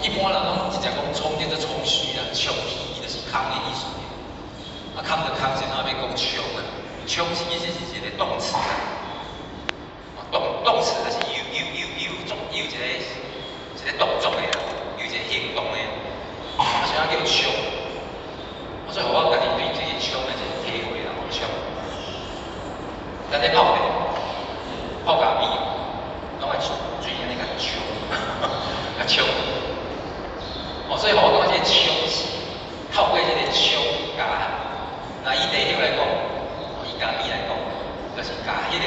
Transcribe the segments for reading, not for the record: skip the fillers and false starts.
一般人拢直接讲冲叫做冲虚啦，冲气伊就是空的意思。啊，空就空，是哪要讲冲啊？冲是其实是一个动词啊，动词就是有一个动作的啦，有一个行动的，啊，所以叫冲。所以我家己对这个冲的一个体会啦，冲。咱咧泡面，泡咖啡，拢爱水安尼甲冲，甲冲。哦，所以我感觉这个冲是透过这个冲甲，那以地球来讲，以咖啡来讲，就是甲迄个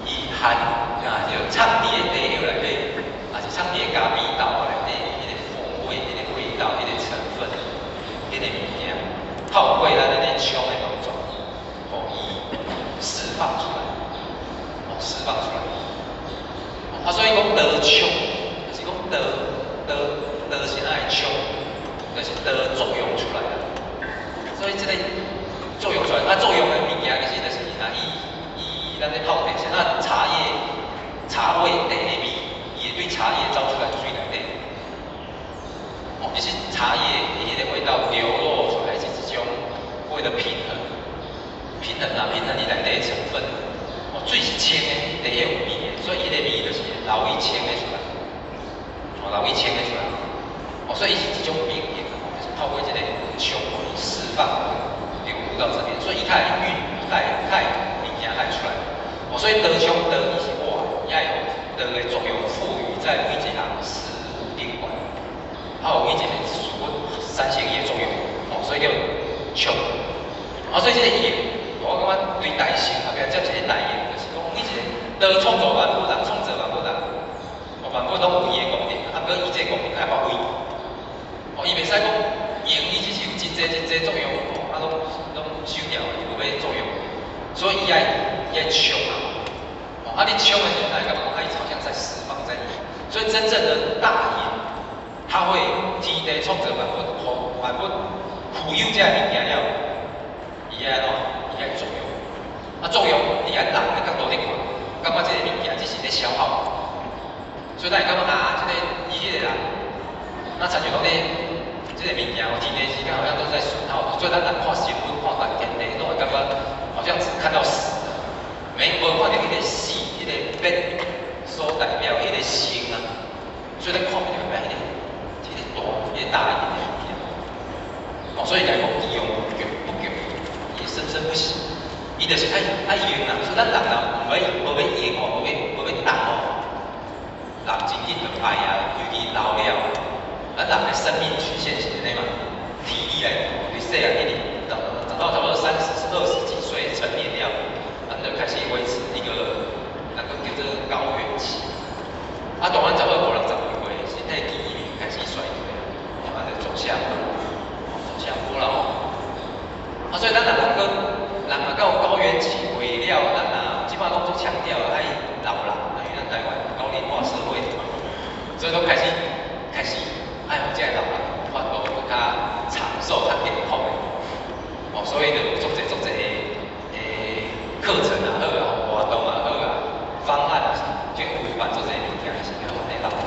伊含啊，就产地的地球内底，也是产地的咖啡豆内底，迄个风味、迄个味道、迄个成分、迄个物件，透过咱安尼冲的动作，互伊释放出来，释放出来。啊，所以讲得冲，就是讲得是哪会冲，就是得作用出来的。所以这个作用出来，作用的物件其实就是以咱咧泡茶，像茶味地的味，伊会对茶叶走出来水内底。其实茶叶伊迄个味道流露出来是一种为了平衡伊内底的成分。水是清的，地有味的，所以伊个味就是流伊清的出来，流伊清的出来。所以伊是一种变形，就是透过这个冲可以释放流入到这边，所以伊才会物件才出来。所以得冲得伊是活，伊爱有得的作用赋予在每一项事物顶管，有每一个事物产生伊的作用，所以叫冲。所以这个业，我感觉对大性后壁接一个大业，就是讲每一个得创造万物人，创造万物人，万物拢有伊的功能，过伊这个功能较发挥。伊袂使讲用伊只是有真济作用，拢收掉，伊无要作用，所以伊爱冲啊！你冲的时候，那个它好像在释放在里面。所以真正的大业，它会天地创造万物，富有这物件了，伊爱作用。作用伫咱人的角度咧看，感觉这个物件只是咧消耗，所以咱会感觉这个伊迄个人，那参像讲咧。这个物件，天地之间好像都在损耗，所以咱人看新闻、看天地，都会感觉好像只看到死的，无看到迄个死、迄个变所代表迄个生啊，所以咱看不到迄个大一点的物件。所以来讲，伊用不强，伊生不息，伊就是爱用啊。所以咱人啊，无要用无要动哦，人真紧就爱啊，尤其老了。咱人的生命曲线是安尼嘛？体力来讲，你细汉一年长到差不多20几岁成年了，咱就开始维持一个那个叫做高原期。当然差不多50-60岁，身体记忆力开始衰退，慢慢就走下坡了。所以咱人到高原期为了，咱基本上拢做强调爱老人，因为咱台湾高龄化社会，所以都开始。爱互这个老人法度更较长寿、较健康的，所以就有足侪个课程啊好啊，活动啊好啊，方案啊，去规范足侪物件是较互咱老人，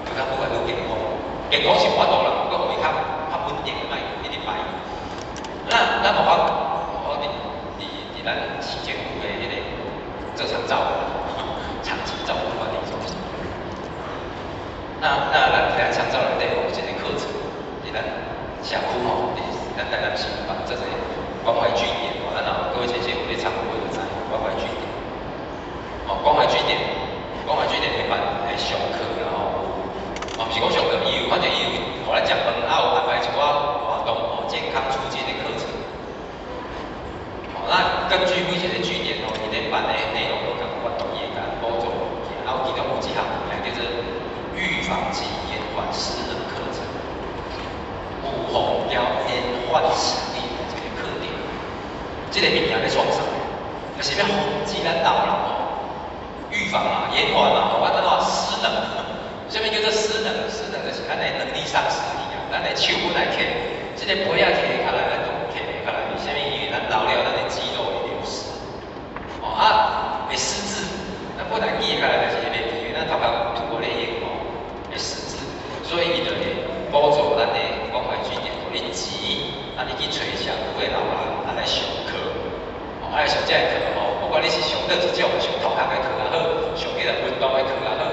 就较愈来愈健康。健康是法度啦，不过互伊较稳定，卖一直摆。咱无法伫咱市政府的迄个做长照长期照顾管理中心。那咱长照内底有一个课程，伫咱社区伫咱台南市办做者关怀据点，咱若各位姐姐有咧参与就知关怀据点。关怀据点会办上课，然后毋是讲上课，反正伊有互咱食饭，有安排一寡活动健康促进的课程。那根据每一个据点伊咧办的内容都共款，伊会甲补助，有其中有一项叫做预防及延缓失能课程，预防加延缓失能这个课程，这个物件要创啥？就是要防止咱老人预防啊、延缓啊，我怎失能？什么叫做失能？失能就是咱的能力丧失去啊，咱的手本来摕，这个杯啊摕下来，咱都摕下来，为什么？因为咱老了，咱的肌肉会流失，会失智。咱本来记下来就是袂记，咱头壳拄过咧用会失智。上这课吼，不管你是上倒一种，上头壳的课也好，上迄个运动的课也好，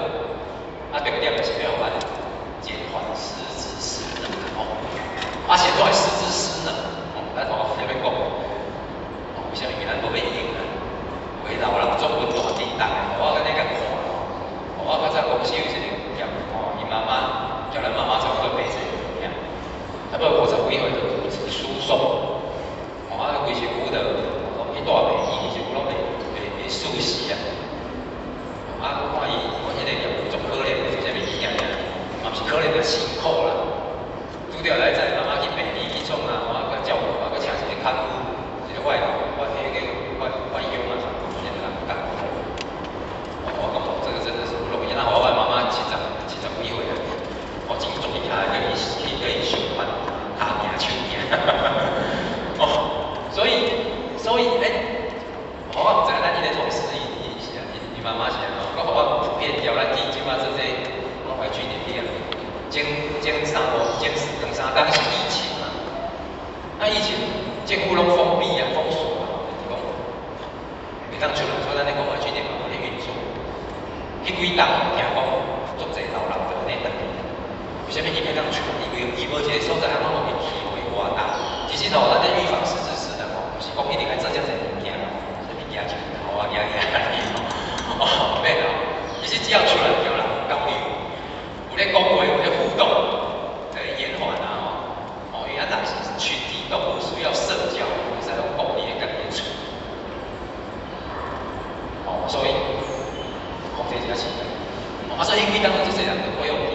重点就是要咱减缓失智失能吼。现在失智失能，咱同学要讲，为什么咱无要用呢？为老人做分大地大，我跟你讲看，我较早公司有一个业务伊妈妈叫咱妈妈差不多80岁，差不多50几岁就骨质疏松，规身躯的一大病，伊规身躯拢袂舒适啊。我看伊，我迄个业务足可怜，做啥物物件尔，嘛毋是可怜的辛苦啦。拄着来载妈妈去病院去创啊，我照顾，我请一个看护，一个我兄啊，现在人干。我讲这个真的是不容易。那我妈妈70几岁了，真足厉害，可以上班，下命手命。所以我唔知咱迄个同事伊妈妈是安怎，我普遍调咱即马做这关怀据点里啊，前2、3天是疫情嘛，疫情政府拢封闭啊，封锁啊，讲袂当出来，所以咱的关怀据点嘛无咧运作。迄几天听讲，足侪老人就安尼等去，为虾米伊袂当出来？伊无一个所在，通有机会偌大。其实咱咧预防失智失能毋是讲一定爱做遮侪物件，啥物件就头啊、免啦。其实只要出来叫人交流，有咧讲话，有咧互动，延缓啊因为咱是群体动物，需要社交，使用鼓励的概念出。所以控制这个事情。所以几当做这些人都会用。